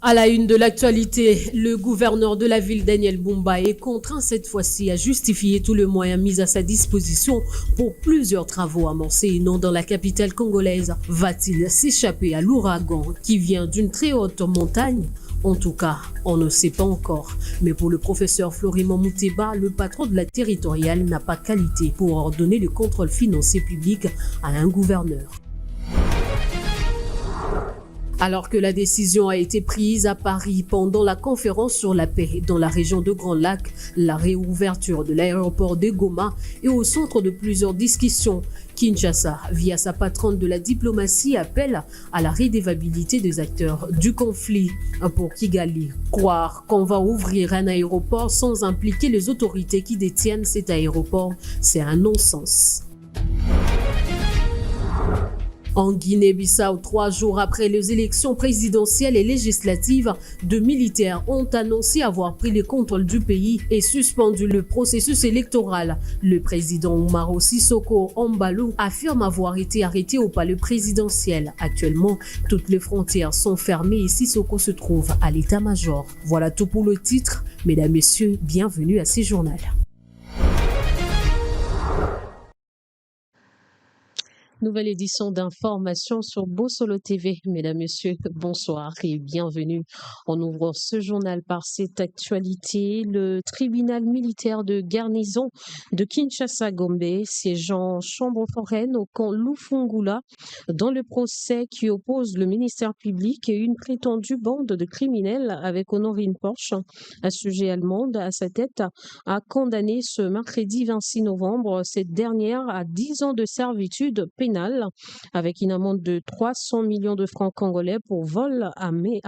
À la une de l'actualité, le gouverneur de la ville, Daniel Bumba, est contraint cette fois-ci à justifier tous les moyens mis à sa disposition pour plusieurs travaux amorcés et non dans la capitale congolaise. Va-t-il s'échapper à l'ouragan qui vient d'une très haute montagne? En tout cas, on ne sait pas encore. Mais pour le professeur Florimond Mouteba, le patron de la territoriale n'a pas qualité pour ordonner le contrôle financier public à un gouverneur. Alors que la décision a été prise à Paris pendant la conférence sur la paix dans la région de Grand Lac, la réouverture de l'aéroport de Goma est au centre de plusieurs discussions. Kinshasa, via sa patronne de la diplomatie, appelle à la redevabilité des acteurs du conflit. Pour Kigali, croire qu'on va ouvrir un aéroport sans impliquer les autorités qui détiennent cet aéroport, c'est un non-sens. En Guinée-Bissau, 3 jours après les élections présidentielles et législatives, 2 militaires ont annoncé avoir pris le contrôle du pays et suspendu le processus électoral. Le président Umaro Sissoko Embaló affirme avoir été arrêté au palais présidentiel. Actuellement, toutes les frontières sont fermées et Sissoko se trouve à l'état-major. Voilà tout pour le titre. Mesdames, Messieurs, bienvenue à ce journal. Nouvelle édition d'information sur Bossolo TV. Mesdames, Messieurs, bonsoir et bienvenue. On ouvre ce journal par cette actualité. Le tribunal militaire de garnison de Kinshasa-Gombe, siégeant chambre foraine au camp Lufungula, dans le procès qui oppose le ministère public et une prétendue bande de criminels avec Honorine Porsche, sujet allemande à sa tête, a condamné ce mercredi 26 novembre cette dernière à 10 ans de servitude pénale avec une amende de 300 millions de francs congolais pour vol armé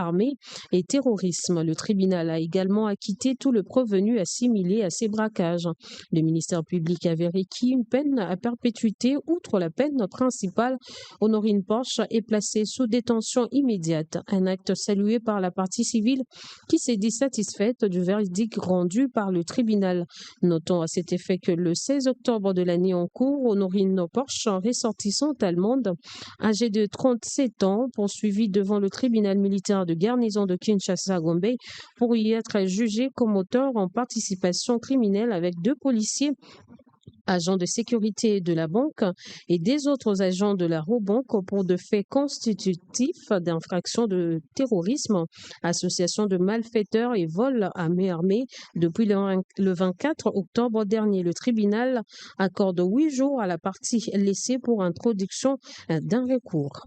et terrorisme. Le tribunal a également acquitté tout le provenu assimilé à ces braquages. Le ministère public avait requis une peine à perpétuité outre la peine principale. Honorine Porsche est placée sous détention immédiate, un acte salué par la partie civile qui s'est dit satisfaite du verdict rendu par le tribunal. Notons à cet effet que le 16 octobre de l'année en cours, Honorine Porsche, ressortissante allemande, âgée de 37 ans, poursuivie devant le tribunal militaire de garnison de Kinshasa-Gombe pour y être jugée comme auteur en participation criminelle avec 2 policiers, agents de sécurité de la banque et des autres agents de la Robanque pour de faits constitutifs d'infraction de terrorisme, association de malfaiteurs et vol à main armée. Depuis le 24 octobre dernier, le tribunal accorde 8 jours à la partie laissée pour introduction d'un recours.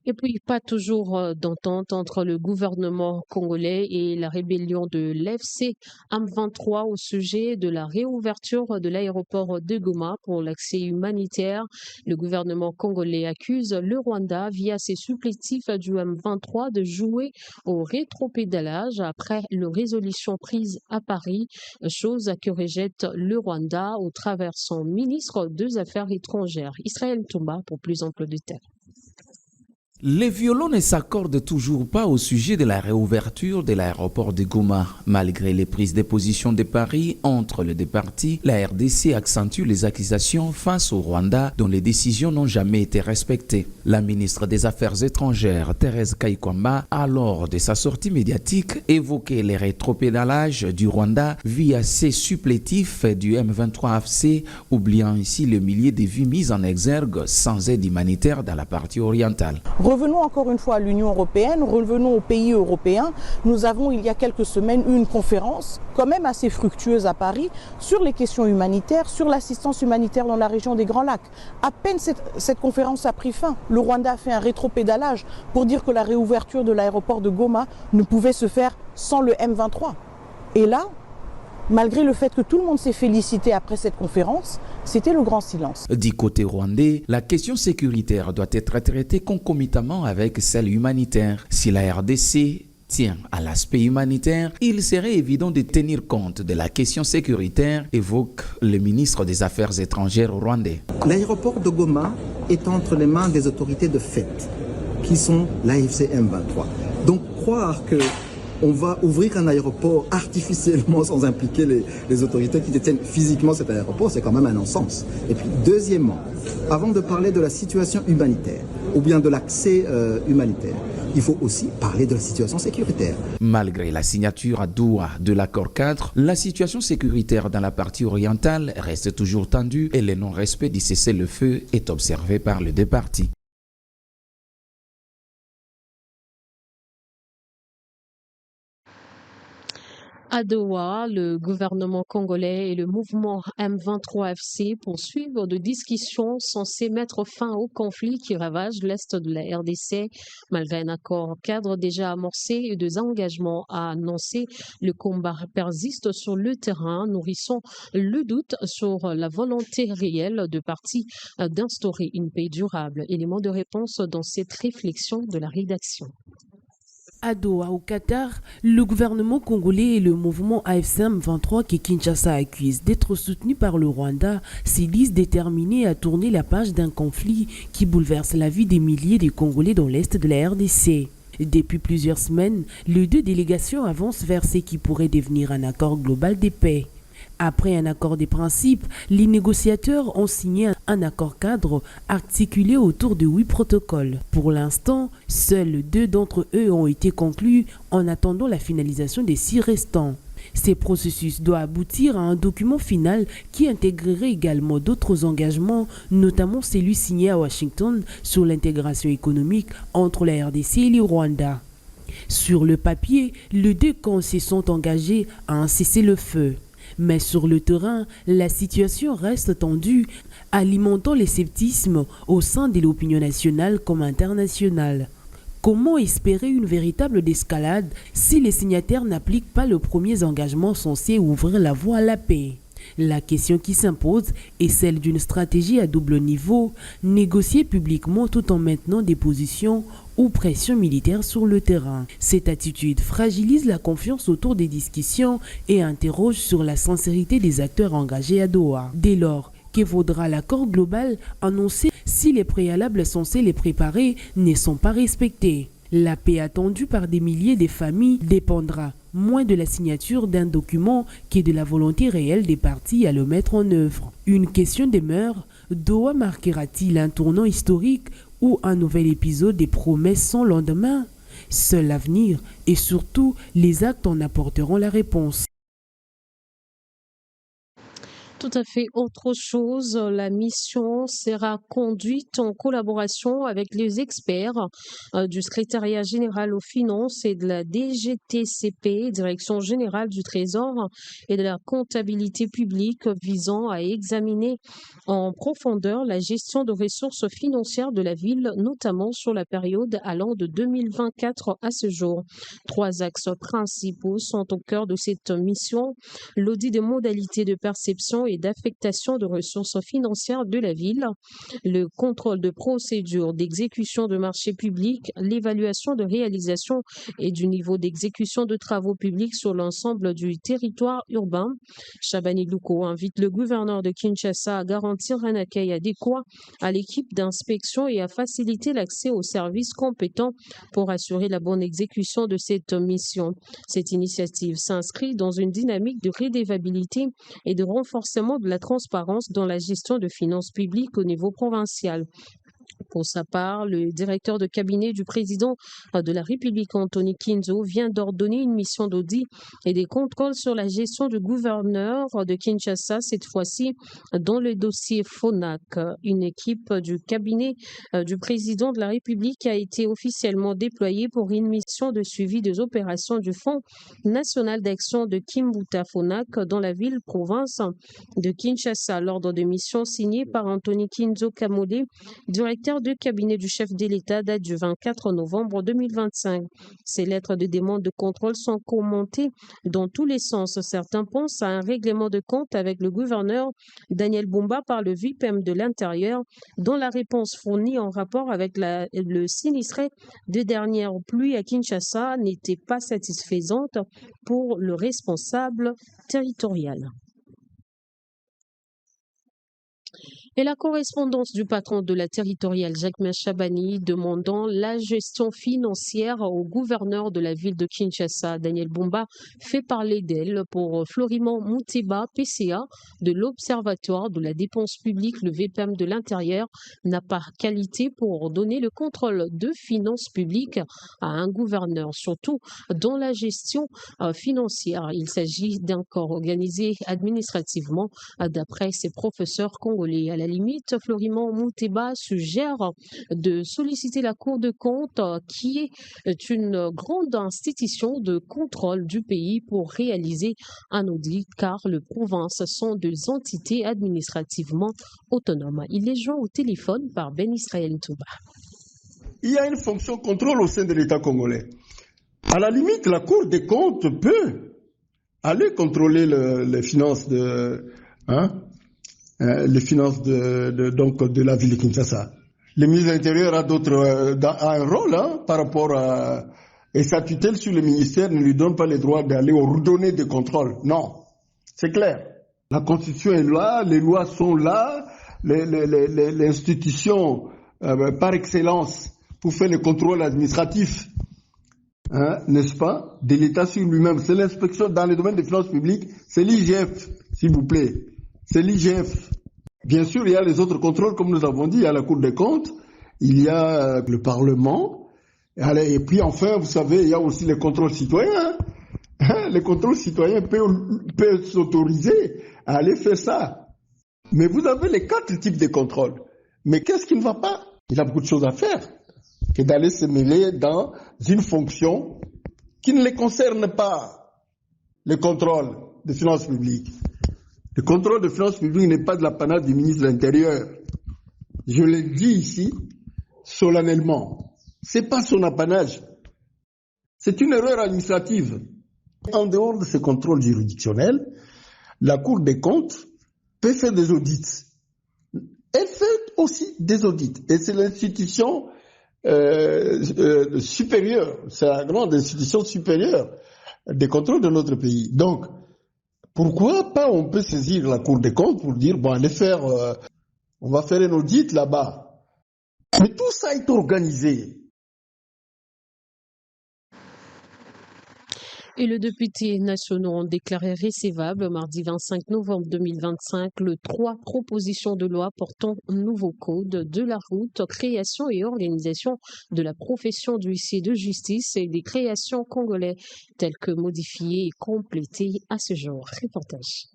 Et puis, pas toujours d'entente entre le gouvernement congolais et la rébellion de l'FC M23 au sujet de la réouverture de l'aéroport de Goma pour l'accès humanitaire. Le gouvernement congolais accuse le Rwanda via ses supplétifs du M23 de jouer au rétropédalage après la résolution prise à Paris, chose que rejette le Rwanda au travers son ministre des Affaires étrangères, Israël Toumba, pour plus ample détails. Les violons ne s'accordent toujours pas au sujet de la réouverture de l'aéroport de Goma. Malgré les prises de position de Paris entre les deux parties, la RDC accentue les accusations face au Rwanda dont les décisions n'ont jamais été respectées. La ministre des Affaires étrangères, Thérèse Kayikwamba, a lors de sa sortie médiatique, évoqué les rétropédalages du Rwanda via ses supplétifs du M23 AFC, oubliant ici les milliers de vies mises en exergue sans aide humanitaire dans la partie orientale. Revenons encore une fois à l'Union européenne, revenons aux pays européens. Nous avons il y a quelques semaines eu une conférence quand même assez fructueuse à Paris sur les questions humanitaires, sur l'assistance humanitaire dans la région des Grands Lacs. À peine cette conférence a pris fin, le Rwanda a fait un rétropédalage pour dire que la réouverture de l'aéroport de Goma ne pouvait se faire sans le M23. Et là, malgré le fait que tout le monde s'est félicité après cette conférence, c'était le grand silence. Du côté rwandais, la question sécuritaire doit être traitée concomitamment avec celle humanitaire. Si la RDC tient à l'aspect humanitaire, il serait évident de tenir compte de la question sécuritaire, évoque le ministre des Affaires étrangères rwandais. L'aéroport de Goma est entre les mains des autorités de fait, qui sont l'AFC M23. Donc croire que on va ouvrir un aéroport artificiellement sans impliquer les autorités qui détiennent physiquement cet aéroport, c'est quand même un non-sens. Et puis deuxièmement, avant de parler de la situation humanitaire, ou bien de l'accès humanitaire. Il faut aussi parler de la situation sécuritaire. Malgré la signature à Doha de l'accord cadre, la situation sécuritaire dans la partie orientale reste toujours tendue et le non-respect du cessez-le-feu est observé par les deux parties. À Doha, le gouvernement congolais et le mouvement M23FC poursuivent des discussions censées mettre fin au conflit qui ravage l'Est de la RDC. Malgré un accord cadre déjà amorcé et des engagements à annoncer, le combat persiste sur le terrain, nourrissant le doute sur la volonté réelle de parties d'instaurer une paix durable. Élément de réponse dans cette réflexion de la rédaction. À Doha, au Qatar, le gouvernement congolais et le mouvement AFC/M23 que Kinshasa accuse d'être soutenu par le Rwanda se disent déterminés à tourner la page d'un conflit qui bouleverse la vie des milliers de Congolais dans l'Est de la RDC. Depuis plusieurs semaines, les deux délégations avancent vers ce qui pourrait devenir un accord global de paix. Après un accord des principes, les négociateurs ont signé un accord cadre articulé autour de 8 protocoles. Pour l'instant, seuls 2 d'entre eux ont été conclus en attendant la finalisation des 6 restants. Ces processus doivent aboutir à un document final qui intégrerait également d'autres engagements, notamment celui signé à Washington sur l'intégration économique entre la RDC et le Rwanda. Sur le papier, les deux camps se sont engagés à un cessez-le-feu. Mais sur le terrain, la situation reste tendue, alimentant le scepticisme au sein de l'opinion nationale comme internationale. Comment espérer une véritable escalade si les signataires n'appliquent pas les premiers engagements censés ouvrir la voie à la paix? La question qui s'impose est celle d'une stratégie à double niveau, négocier publiquement tout en maintenant des positions ou pressions militaires sur le terrain. Cette attitude fragilise la confiance autour des discussions et interroge sur la sincérité des acteurs engagés à Doha. Dès lors, que vaudra l'accord global annoncé si les préalables censés les préparer ne sont pas respectés? La paix attendue par des milliers de familles dépendra moins de la signature d'un document que de la volonté réelle des parties à le mettre en œuvre. Une question demeure, Doha marquera-t-il un tournant historique ou un nouvel épisode des promesses sans lendemain? Seul l'avenir et surtout les actes en apporteront la réponse. Tout à fait autre chose. La mission sera conduite en collaboration avec les experts du secrétariat général aux finances et de la DGTCP, Direction générale du Trésor et de la comptabilité publique, visant à examiner en profondeur la gestion de ressources financières de la ville, notamment sur la période allant de 2024 à ce jour. 3 axes principaux sont au cœur de cette mission: l'audit des modalités de perception et d'affectation de ressources financières de la ville, le contrôle de procédures d'exécution de marchés publics, l'évaluation de réalisation et du niveau d'exécution de travaux publics sur l'ensemble du territoire urbain. Chabani Louko invite le gouverneur de Kinshasa à garantir un accueil adéquat à l'équipe d'inspection et à faciliter l'accès aux services compétents pour assurer la bonne exécution de cette mission. Cette initiative s'inscrit dans une dynamique de redevabilité et de renforcement de la transparence dans la gestion de finances publiques au niveau provincial. Pour sa part, le directeur de cabinet du président de la République, Anthony Kinzo, vient d'ordonner une mission d'audit et des contrôles sur la gestion du gouverneur de Kinshasa, cette fois-ci dans le dossier FONAC. Une équipe du cabinet du président de la République a été officiellement déployée pour une mission de suivi des opérations du Fonds national d'action de Kimbuta FONAC dans la ville-province de Kinshasa. L'ordre de mission signé par Anthony Kinzo Kamole, directeur de cabinet du chef de l'État, date du 24 novembre 2025. Ces lettres de demande de contrôle sont commentées dans tous les sens. Certains pensent à un règlement de compte avec le gouverneur Daniel Bumba par le VIPM de l'Intérieur, dont la réponse fournie en rapport avec le sinistré de dernières pluies à Kinshasa n'était pas satisfaisante pour le responsable territorial. Et la correspondance du patron de la territoriale, Jacques Chabani, demandant la gestion financière au gouverneur de la ville de Kinshasa, Daniel Bumba, fait parler d'elle pour Florimond Mouteba, PCA de l'Observatoire de la dépense publique. Le VPM de l'Intérieur n'a pas qualité pour donner le contrôle de finances publiques à un gouverneur, surtout dans la gestion financière. Il s'agit d'un corps organisé administrativement, d'après ses professeurs congolais. À la limite, Florimond Mouteba suggère de solliciter la Cour de compte, qui est une grande institution de contrôle du pays, pour réaliser un audit, car les provinces sont des entités administrativement autonomes. Il est joint au téléphone par Ben Israël Touba. Il y a une fonction contrôle au sein de l'État congolais. À la limite, la Cour des comptes peut aller contrôler les finances de la ville de Kinshasa. Le ministre de l'Intérieur a un rôle par rapport à... Et sa tutelle sur le ministère ne lui donne pas le droit d'aller ordonner des contrôles. Non, c'est clair. La Constitution est là, les lois sont là, les institutions par excellence pour faire le contrôle administratif, n'est-ce pas, de l'État sur lui-même. C'est l'inspection dans le domaine des finances publiques, c'est l'IGF, s'il vous plaît. C'est l'IGF. Bien sûr, il y a les autres contrôles, comme nous avons dit, il y a la Cour des comptes, il y a le Parlement, et puis enfin, vous savez, il y a aussi les contrôles citoyens. Les contrôles citoyens peuvent s'autoriser à aller faire ça. Mais vous avez les 4 types de contrôles. Mais qu'est-ce qui ne va pas? Il a beaucoup de choses à faire que d'aller se mêler dans une fonction qui ne les concerne pas, le contrôle des finances publiques. Le contrôle des finances publiques n'est pas de l'apanage du ministre de l'Intérieur. Je le dis ici, solennellement. C'est pas son apanage. C'est une erreur administrative. En dehors de ce contrôle juridictionnel, la Cour des comptes peut faire des audits. Elle fait aussi des audits. Et c'est l'institution supérieure, c'est la grande institution supérieure des contrôles de notre pays. Donc, pourquoi pas on peut saisir la Cour des comptes pour dire, bon, allez faire, on va faire un audit là-bas. Mais tout ça est organisé. Et les députés nationaux ont déclaré recevable mardi 25 novembre 2025 le 3 propositions de loi portant un nouveau code de la route, création et organisation de la profession d'huissier de justice et des créations congolais telles que modifiées et complétées à ce jour. Reportage.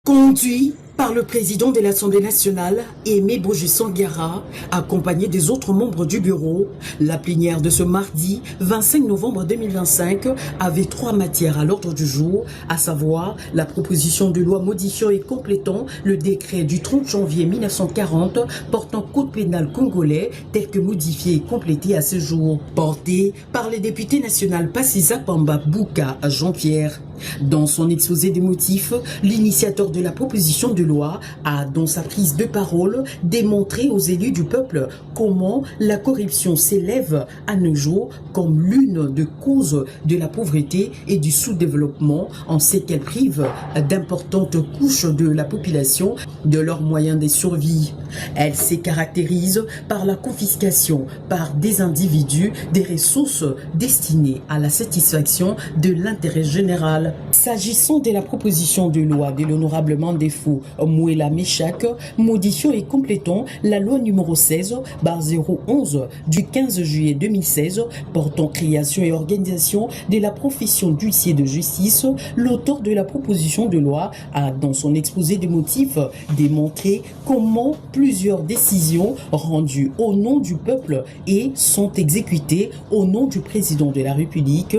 Conduit par le président de l'Assemblée nationale, Aimé Boji-Sanghara, accompagné des autres membres du bureau, la plénière de ce mardi 25 novembre 2025 avait 3 matières à l'ordre du jour, à savoir la proposition de loi modifiant et complétant le décret du 30 janvier 1940 portant code pénal congolais tel que modifié et complété à ce jour, porté par les députés nationaux Passisa Pamba Bouka Jean-Pierre. Dans son exposé des motifs, l'initiateur de la proposition de loi a, dans sa prise de parole, démontré aux élus du peuple comment la corruption s'élève à nos jours comme l'une des causes de la pauvreté et du sous-développement, en ce qu'elle prive d'importantes couches de la population de leurs moyens de survie. Elle se caractérise par la confiscation par des individus des ressources destinées à la satisfaction de l'intérêt général. S'agissant de la proposition de loi de l'honorable Mandefou Mouela Meshak, modifiant et complétant la loi numéro 16/011 du 15 juillet 2016 portant création et organisation de la profession d'huissier de justice, l'auteur de la proposition de loi a, dans son exposé des motifs, démontré comment plusieurs décisions rendues au nom du peuple et sont exécutées au nom du président de la République,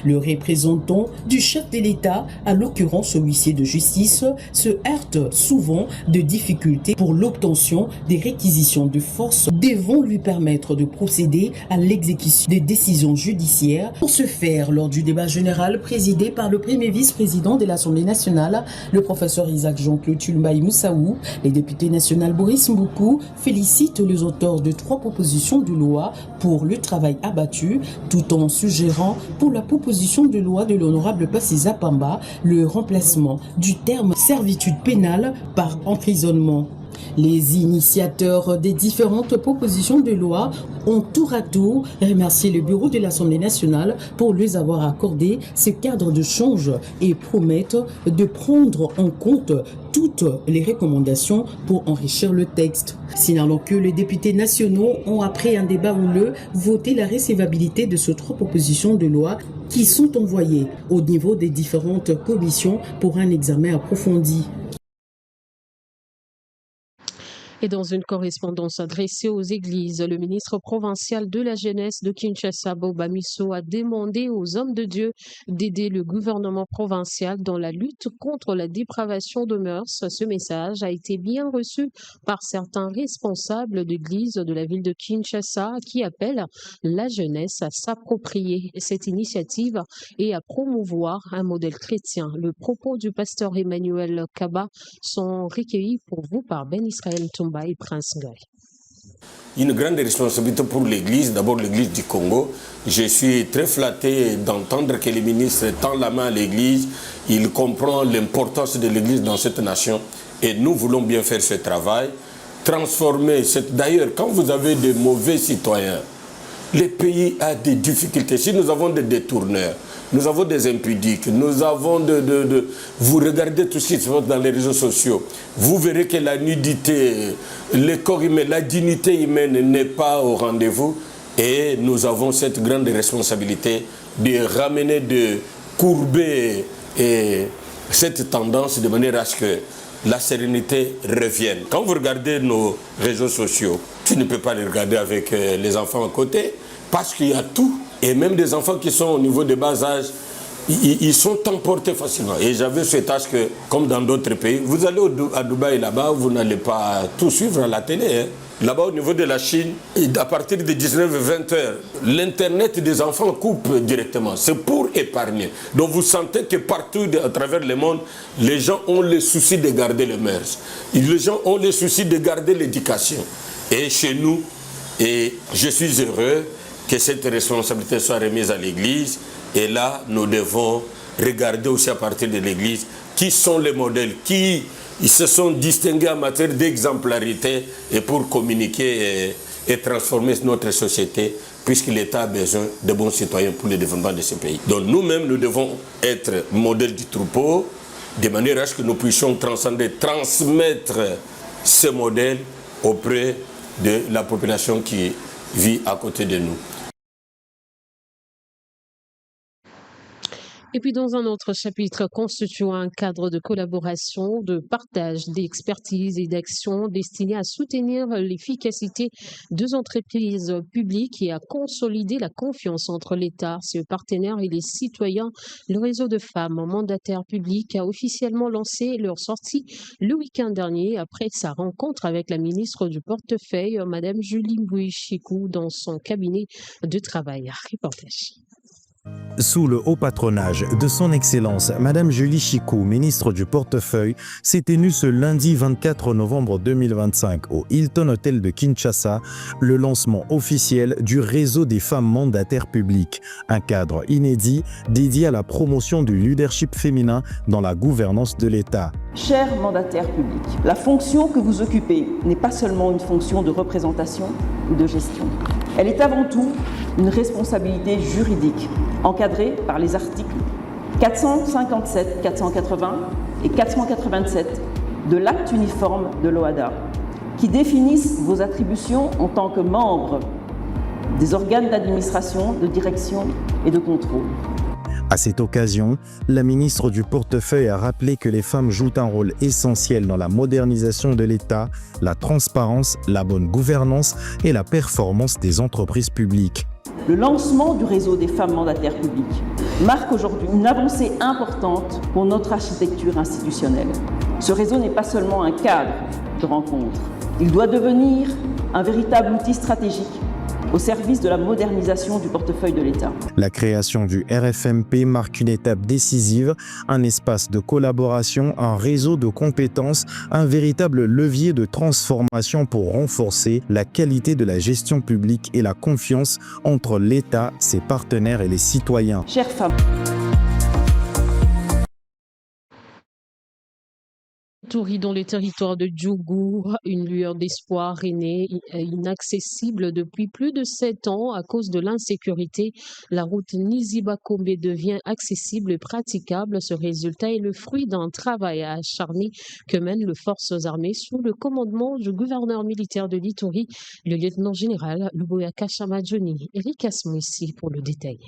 le représentant du chef de l'État, à l'occurrence huissier de justice, se heurte souvent de difficultés pour l'obtention des réquisitions de force devant lui permettre de procéder à l'exécution des décisions judiciaires. Pour ce faire, lors du débat général présidé par le premier vice-président de l'Assemblée nationale, le professeur Isaac Jean-Claude Tulumbaï Moussaou, les députés nationaux Boris Mboukou félicitent les auteurs de 3 propositions de loi pour le travail abattu, tout en suggérant pour la proposition de loi de l'honorable Passisa Pamba le remplacement du terme servitude pénale par emprisonnement. Les initiateurs des différentes propositions de loi ont tour à tour remercié le bureau de l'Assemblée nationale pour lui avoir accordé ce cadre de change et promettent de prendre en compte toutes les recommandations pour enrichir le texte. Signalons que les députés nationaux ont, après un débat houleux, voté la recevabilité de ces 3 propositions de loi qui sont envoyées au niveau des différentes commissions pour un examen approfondi. Et dans une correspondance adressée aux églises, le ministre provincial de la jeunesse de Kinshasa, Boba Misso, a demandé aux hommes de Dieu d'aider le gouvernement provincial dans la lutte contre la dépravation de mœurs. Ce message a été bien reçu par certains responsables d'églises de la ville de Kinshasa qui appellent la jeunesse à s'approprier cette initiative et à promouvoir un modèle chrétien. Le propos du pasteur Emmanuel Kaba sont recueillis pour vous par Ben Israël Toumba et Prince Goy. Une grande responsabilité pour l'Église, d'abord l'Église du Congo. Je suis très flatté d'entendre que le ministre tend la main à l'Église. Il comprend l'importance de l'Église dans cette nation et nous voulons bien faire ce travail. Transformer, d'ailleurs, quand vous avez de mauvais citoyens, le pays a des difficultés. Si nous avons des détourneurs, nous avons des impudiques, nous avons vous regardez tout ce qui se passe dans les réseaux sociaux, vous verrez que la nudité, le corps humain, la dignité humaine n'est pas au rendez-vous et nous avons cette grande responsabilité de ramener, de courber cette tendance de manière à ce que la sérénité revienne. Quand vous regardez nos réseaux sociaux, tu ne peux pas les regarder avec les enfants à côté parce qu'il y a tout. Et même des enfants qui sont au niveau de bas âge, ils sont emportés facilement. Et j'avais ce tâche que, comme dans d'autres pays, vous allez à Dubaï là-bas, vous n'allez pas tout suivre à la télé. Hein. Là-bas, au niveau de la Chine, à partir de 19-20 heures, l'Internet des enfants coupe directement. C'est pour épargner. Donc vous sentez que partout à travers le monde, les gens ont le souci de garder les mœurs. Les gens ont le souci de garder l'éducation. Et chez nous, et je suis heureux que cette responsabilité soit remise à l'Église. Et là, nous devons regarder aussi à partir de l'Église qui sont les modèles, qui se sont distingués en matière d'exemplarité et pour communiquer et transformer notre société, puisque l'État a besoin de bons citoyens pour le développement de ce pays. Donc nous-mêmes, nous devons être modèles du troupeau, de manière à ce que nous puissions transcender, transmettre ce modèle auprès de la population qui vit à côté de nous. Et puis dans un autre chapitre constituant un cadre de collaboration, de partage d'expertise et d'action destiné à soutenir l'efficacité des entreprises publiques et à consolider la confiance entre l'État, ses partenaires et les citoyens, le réseau de femmes mandataires publiques a officiellement lancé leur sortie le week-end dernier après sa rencontre avec la ministre du portefeuille, Madame Julie Mbouichikou, dans son cabinet de travail. Reportage. Sous le haut patronage de son Excellence, Madame Julie Chikou, ministre du Portefeuille, s'est tenue ce lundi 24 novembre 2025 au Hilton Hotel de Kinshasa le lancement officiel du réseau des femmes mandataires publiques, un cadre inédit dédié à la promotion du leadership féminin dans la gouvernance de l'État. Chers mandataires publics, la fonction que vous occupez n'est pas seulement une fonction de représentation ou de gestion. Elle est avant tout une responsabilité juridique, encadrée par les articles 457, 480 et 487 de l'acte uniforme de l'OHADA, qui définissent vos attributions en tant que membre des organes d'administration, de direction et de contrôle. À cette occasion, la ministre du Portefeuille a rappelé que les femmes jouent un rôle essentiel dans la modernisation de l'État, la transparence, la bonne gouvernance et la performance des entreprises publiques. Le lancement du réseau des femmes mandataires publiques marque aujourd'hui une avancée importante pour notre architecture institutionnelle. Ce réseau n'est pas seulement un cadre de rencontre, il doit devenir un véritable outil stratégique au service de la modernisation du portefeuille de l'État. La création du RFMP marque une étape décisive, un espace de collaboration, un réseau de compétences, un véritable levier de transformation pour renforcer la qualité de la gestion publique et la confiance entre l'État, ses partenaires et les citoyens. Chères femmes, Touri, dans le territoire de Djougou, une lueur d'espoir est née, inaccessible depuis plus de 7 ans à cause de l'insécurité. La route Nizi-Bakombe devient accessible et praticable. Ce résultat est le fruit d'un travail acharné que mènent les forces armées sous le commandement du gouverneur militaire de l'Ituri, le lieutenant-général Luboyaka Chamadjoni. Eric Asmoissi pour le détail.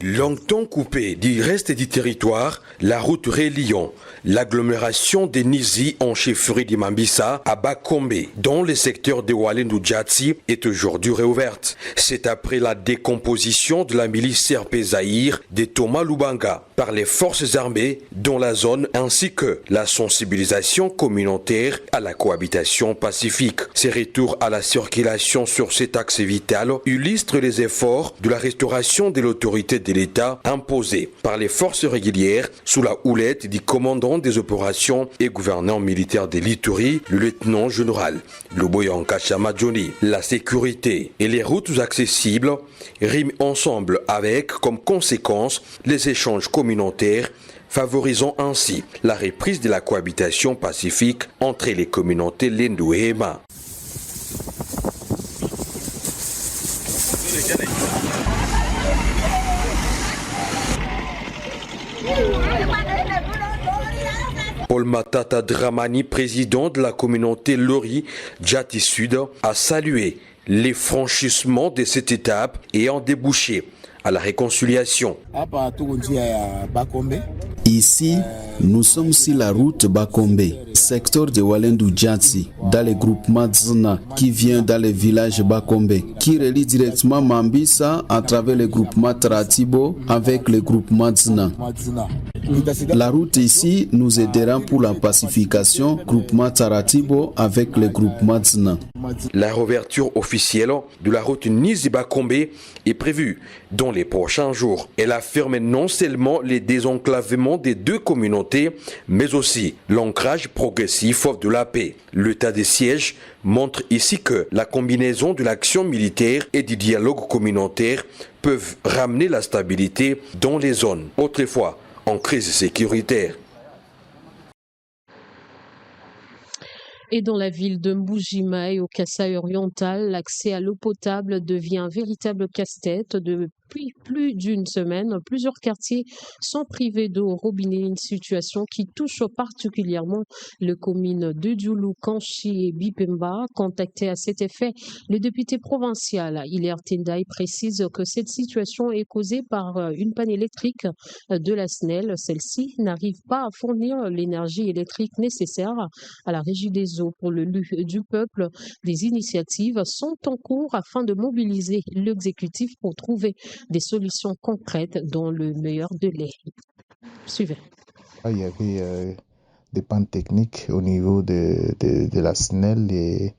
Longtemps coupée du reste du territoire, la route reliant l'agglomération de Nizi en chefferie de Mambisa à Bakombe, dans le secteur de Walendu-Djatsi, est aujourd'hui réouverte. C'est après la décomposition de la milice CRP Zahir de Thomas Lubanga par les forces armées dans la zone, ainsi que la sensibilisation communautaire à la cohabitation pacifique. Ces retours à la circulation sur cet axe vital illustrent les efforts de la restauration de l'autorité de l'État imposée par les forces régulières sous la houlette du commandant des opérations et gouverneur militaire de l'Ituri, le lieutenant-général Luboyaka Chamadjoni. La sécurité et les routes accessibles riment ensemble avec, comme conséquence, les échanges communautaires, favorisant ainsi la reprise de la cohabitation pacifique entre les communautés Lendu et Hema. Paul Matata Dramani, président de la communauté Lori Djati Sud, a salué les franchissements de cette étape ayant débouché à la réconciliation. Ici, nous sommes sur la route Bakombe, secteur de Walendu-Djatsi, dans le groupement Dzna, qui vient dans le village Bakombe, qui relie directement Mambisa à travers le groupement Taratibo avec le groupement Dzna. La route ici nous aidera pour la pacification, groupement Taratibo avec le groupement Dzna. La réouverture officielle de la route Nizi-Bakombe est prévue dans les prochains jours. Elle affirme non seulement le désenclavement des deux communautés, mais aussi l'ancrage progressif de la paix. L'état de siège montre ici que la combinaison de l'action militaire et du dialogue communautaire peuvent ramener la stabilité dans les zones autrefois en crise sécuritaire. Et dans la ville de Mbujima et au Kasaï oriental, l'accès à l'eau potable devient un véritable casse-tête. Depuis plus d'une semaine, plusieurs quartiers sont privés d'eau au robinet, une situation qui touche particulièrement les communes de Djoulou, Kanchi et Bipemba. Contacté à cet effet, le député provincial Hilaire Tendai précise que cette situation est causée par une panne électrique de la SNEL. Celle-ci n'arrive pas à fournir l'énergie électrique nécessaire à la régie des eaux. Pour le du peuple, des initiatives sont en cours afin de mobiliser l'exécutif pour trouver des solutions concrètes dans le meilleur délai. Suivez. Il y avait des pannes techniques au niveau de la SNEL et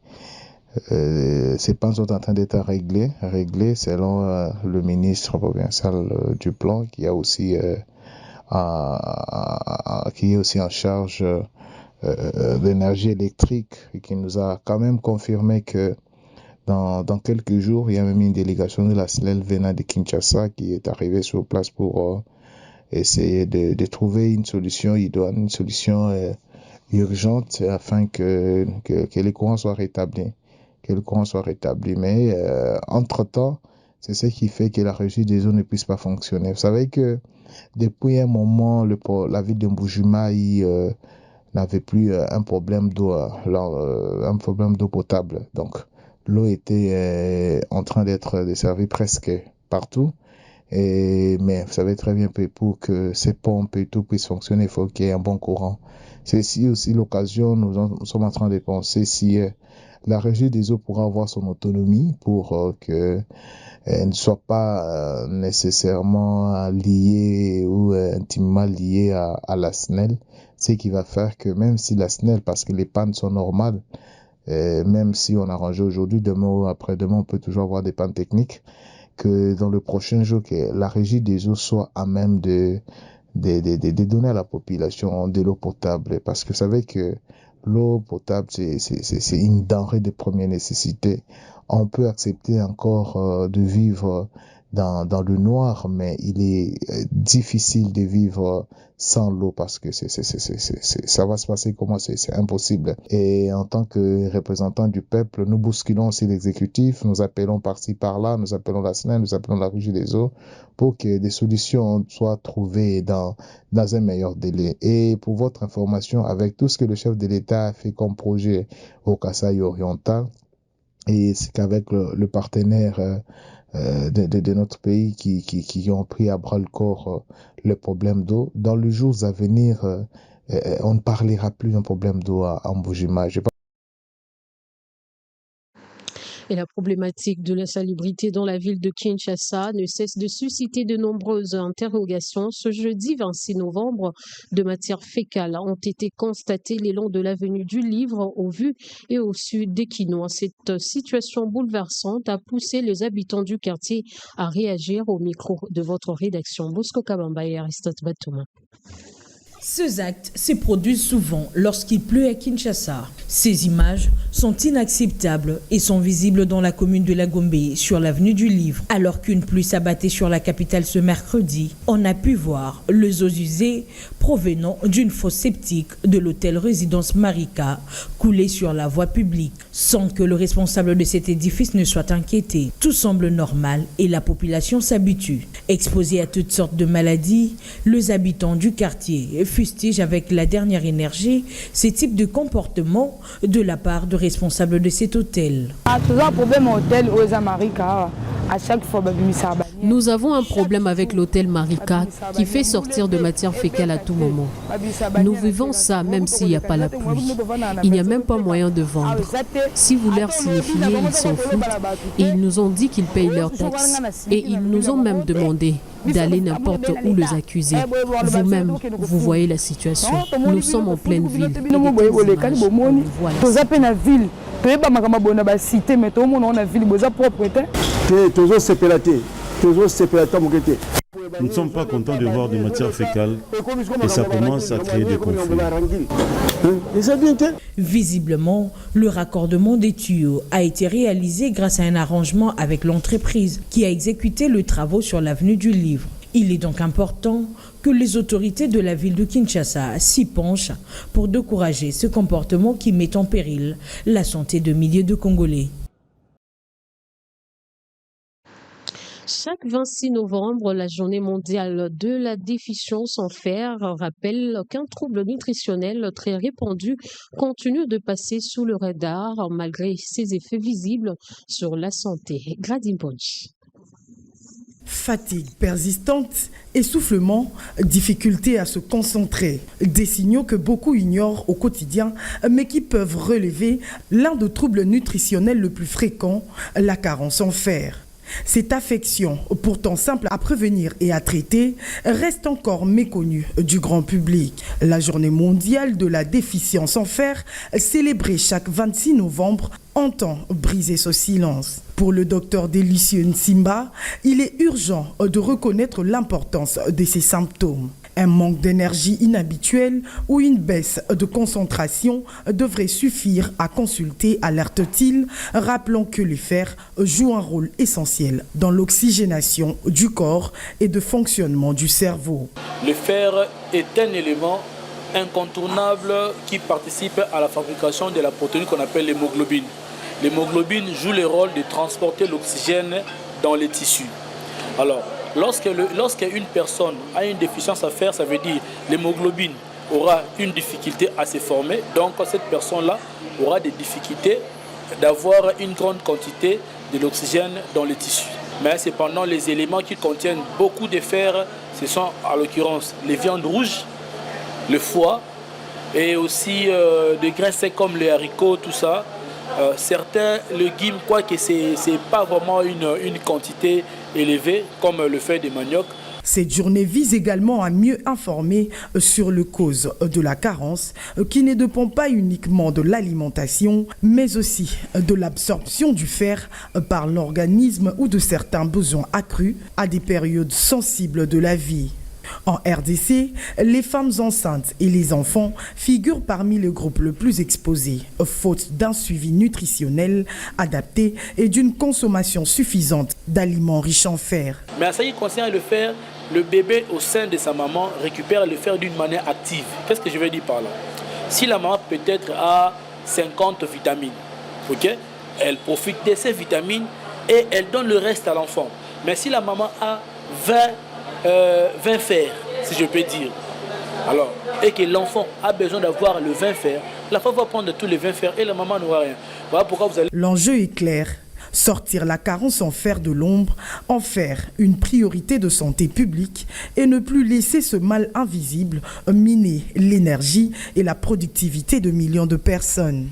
ces pannes sont en train d'être réglées selon le ministre provincial du plan qui est aussi en charge d'énergie électrique et qui nous a quand même confirmé que dans quelques jours, il y a même une délégation de la SNEL venant de Kinshasa qui est arrivée sur place pour essayer de trouver une solution idoine, une solution urgente afin que les courants soient rétablis. Mais entre-temps, c'est ce qui fait que la régie des eaux ne puisse pas fonctionner. Vous savez que depuis un moment, la ville de Mbujima n'avait plus un problème d'eau potable. Donc, l'eau était en train d'être desservie presque partout. Mais vous savez très bien que pour que ces pompes et tout puissent fonctionner, il faut qu'il y ait un bon courant. C'est aussi l'occasion, nous sommes en train de penser si la régie des eaux pourra avoir son autonomie pour qu'elle ne soit pas nécessairement liée ou intimement liée à la SNEL. Ce qui va faire que même si la SNEL, parce que les pannes sont normales, même si on arrange aujourd'hui, demain ou après-demain, on peut toujours avoir des pannes techniques, que dans le prochain jour, que la régie des eaux soit à même de donner à la population de l'eau potable. Parce que vous savez que l'eau potable, c'est une denrée de première nécessité. On peut accepter encore de vivre dans le noir, mais il est difficile de vivre sans l'eau parce que ça va se passer comment, c'est impossible. Et en tant que représentants du peuple, nous bousculons aussi l'exécutif, nous appelons par-ci par-là, nous appelons la SNEL, nous appelons la Régie des eaux pour que des solutions soient trouvées dans un meilleur délai. Et pour votre information, avec tout ce que le chef de l'État a fait comme projet au Kasaï oriental, et c'est qu'avec le partenaire de notre pays qui ont pris à bras le corps le problème d'eau, dans les jours à venir, on ne parlera plus d'un problème d'eau à Mbuji-Mayi. Et la problématique de l'insalubrité dans la ville de Kinshasa ne cesse de susciter de nombreuses interrogations. Ce jeudi 26 novembre, de matières fécales ont été constatées le long de l'avenue du Livre, au vu et au sud d'Ekino. Cette situation bouleversante a poussé les habitants du quartier à réagir au micro de votre rédaction. Bosco Kabamba et Aristote Batouma. Ces actes se produisent souvent lorsqu'il pleut à Kinshasa. Ces images sont inacceptables et sont visibles dans la commune de La Gombe, sur l'avenue du Livre. Alors qu'une pluie s'abattait sur la capitale ce mercredi, on a pu voir les eaux usées provenant d'une fosse septique de l'hôtel Résidence Marika couler sur la voie publique, sans que le responsable de cet édifice ne soit inquiété. Tout semble normal et la population s'habitue. Exposés à toutes sortes de maladies, les habitants du quartier fustige avec la dernière énergie ce type de comportement de la part de responsables de cet hôtel. Nous avons un problème avec l'hôtel Marika qui fait sortir de matière fécale à tout moment. Nous vivons ça même s'il n'y a pas la pluie. Il n'y a même pas moyen de vendre. Si vous leur signifiez, ils s'en foutent. Et ils nous ont dit qu'ils payent leurs taxes. Et ils nous ont même demandé d'aller n'importe où les accuser. Vous-même, vous voyez la situation. Nous sommes en pleine ville. Nous ne sommes pas contents de voir des matières fécales et ça commence à créer des conflits. Visiblement, le raccordement des tuyaux a été réalisé grâce à un arrangement avec l'entreprise qui a exécuté les travaux sur l'avenue du Livre. Il est donc important que les autorités de la ville de Kinshasa s'y penchent pour décourager ce comportement qui met en péril la santé de milliers de Congolais. Chaque 26 novembre, la journée mondiale de la déficience en fer rappelle qu'un trouble nutritionnel très répandu continue de passer sous le radar malgré ses effets visibles sur la santé. Gradim Ponch. Fatigue persistante, essoufflement, difficulté à se concentrer. Des signaux que beaucoup ignorent au quotidien, mais qui peuvent relever l'un des troubles nutritionnels le plus fréquents, la carence en fer. Cette affection, pourtant simple à prévenir et à traiter, reste encore méconnue du grand public. La journée mondiale de la déficience en fer, célébrée chaque 26 novembre, entend briser ce silence. Pour le docteur Délicieux Nsimba, il est urgent de reconnaître l'importance de ces symptômes. Un manque d'énergie inhabituel ou une baisse de concentration devrait suffire à consulter, alerte-t-il, rappelant que le fer joue un rôle essentiel dans l'oxygénation du corps et de fonctionnement du cerveau. Le fer est un élément incontournable qui participe à la fabrication de la protéine qu'on appelle l'hémoglobine. L'hémoglobine joue le rôle de transporter l'oxygène dans les tissus. Alors, lorsqu'une personne a une déficience à fer, ça veut dire l'hémoglobine aura une difficulté à se former. Donc, cette personne-là aura des difficultés d'avoir une grande quantité de l'oxygène dans les tissus. Mais cependant, les éléments qui contiennent beaucoup de fer, ce sont en l'occurrence les viandes rouges, le foie et aussi des grains secs comme les haricots, tout ça. Certains légumes, quoique ce n'est pas vraiment une quantité élevée comme le fait des maniocs. Cette journée vise également à mieux informer sur les causes de la carence qui ne dépend pas uniquement de l'alimentation, mais aussi de l'absorption du fer par l'organisme ou de certains besoins accrus à des périodes sensibles de la vie. En RDC, les femmes enceintes et les enfants figurent parmi les groupes les plus exposés, faute d'un suivi nutritionnel adapté et d'une consommation suffisante d'aliments riches en fer. Mais à ce qui concerne le fer, le bébé au sein de sa maman récupère le fer d'une manière active. Qu'est-ce que je veux dire par là? Si la maman peut-être a 50 vitamines, ok, elle profite de ces vitamines et elle donne le reste à l'enfant. Mais si la maman a 20 fers, si je peux dire, alors, et que l'enfant a besoin d'avoir le 20 fers, l'enfant va prendre tous les 20 fers et la maman n'aura rien. Voilà pourquoi vous allez... L'enjeu est clair. Sortir la carence en fer de l'ombre, en faire une priorité de santé publique et ne plus laisser ce mal invisible miner l'énergie et la productivité de millions de personnes.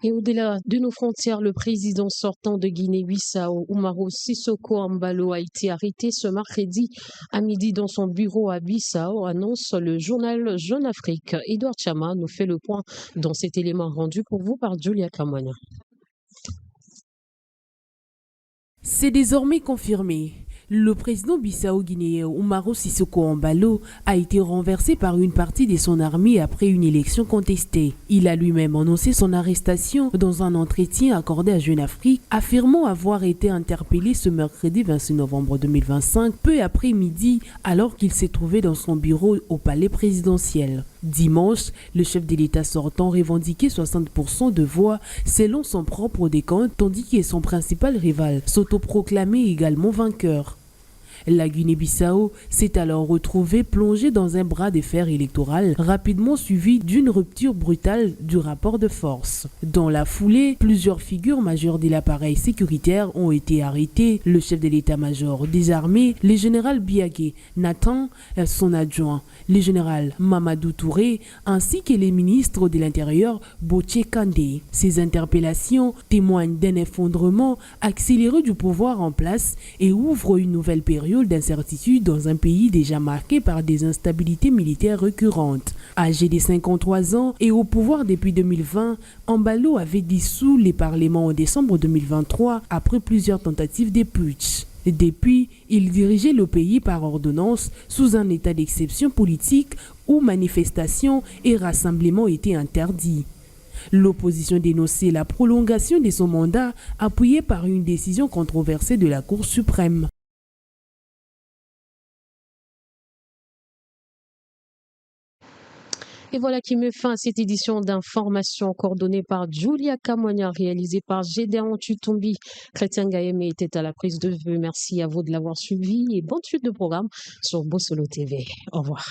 Et au-delà de nos frontières, le président sortant de Guinée-Bissau, Umaro Sissoko Embalo, a été arrêté ce mercredi à midi dans son bureau à Bissau, annonce le journal Jeune Afrique. Edouard Chama nous fait le point dans cet élément rendu pour vous par Julia Kamonia. C'est désormais confirmé. Le président bissau-guinéen Umaro Sissoko Embalo a été renversé par une partie de son armée après une élection contestée. Il a lui-même annoncé son arrestation dans un entretien accordé à Jeune Afrique, affirmant avoir été interpellé ce mercredi 26 novembre 2025, peu après midi, alors qu'il s'est trouvé dans son bureau au palais présidentiel. Dimanche, le chef de l'État sortant revendiquait 60% de voix selon son propre décompte, tandis que son principal rival s'autoproclamait également vainqueur. La Guinée-Bissau s'est alors retrouvée plongée dans un bras de fer électoral, rapidement suivi d'une rupture brutale du rapport de force. Dans la foulée, plusieurs figures majeures de l'appareil sécuritaire ont été arrêtées. Le chef de l'état-major des armées, le général Biagé Nathan, son adjoint, le général Mamadou Touré, ainsi que les ministres de l'Intérieur Botché Kandé. Ces interpellations témoignent d'un effondrement accéléré du pouvoir en place et ouvrent une nouvelle période d'incertitude dans un pays déjà marqué par des instabilités militaires récurrentes. Âgé de 53 ans et au pouvoir depuis 2020, Embalo avait dissous les parlements en décembre 2023 après plusieurs tentatives de putsch. Depuis, il dirigeait le pays par ordonnance sous un état d'exception politique où manifestations et rassemblements étaient interdits. L'opposition dénonçait la prolongation de son mandat appuyée par une décision controversée de la Cour suprême. Et voilà qui met fin à cette édition d'information coordonnée par Julia Kamonia, réalisée par Gédéon Tutumbi. Chrétien Gaëmé était à la prise de vue. Merci à vous de l'avoir suivi et bonne suite de programme sur Bossolo TV. Au revoir.